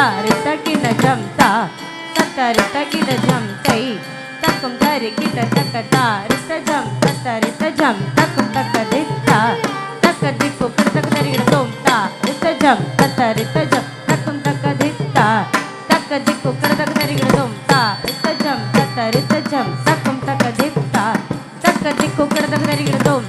தாரி தக்கின ஜம் தா தத்தரி தக்கின ஜம் தை தக்கும் தரி கிட்ட தக்க தாரி ஜம் தத்தரி ஜம் தக்கும் தக்க தித்தா தக்க திப்பு தக்க தரிகிட தோம் தா ரித்த ஜம் தத்தரி ஜம் தக்கும் தக்க தித்தா தக்க திப்பு தக்க தரிகிட தோம் தா ரித்த ஜம் தத்தரி ஜம் தக்கும் தக்க தித்தா தக்க திக்கு தக்க தரிகிட தோம்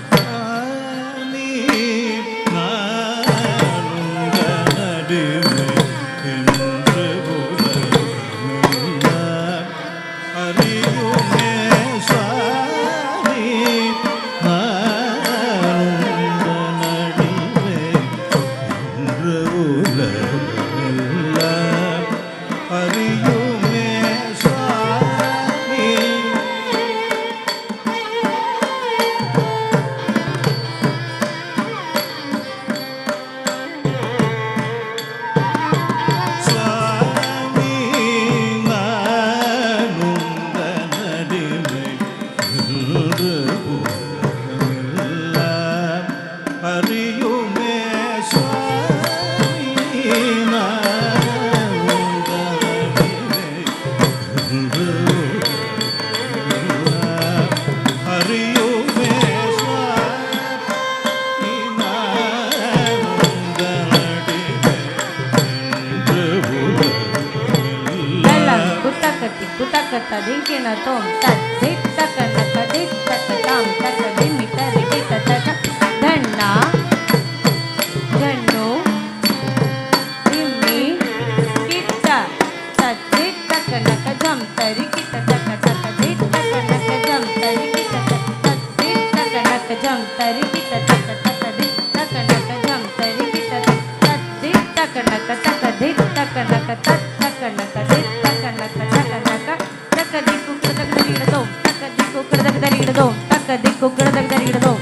Kutakata dinkina tom tat dit takana kadit takatam takadimi tarikita tata dhanna dhannu dimmi kitta tat dit takana kajam tarikita takataka dit takana kajam tarikita tat dit takana kajam tarikita takataka dit takana kajam tarikita tat dit takana kataka dit takana katat takana kadit takana kataka takadiku kradak darigidadom takadiku kradak darigidadom takadiku kradak darigidadom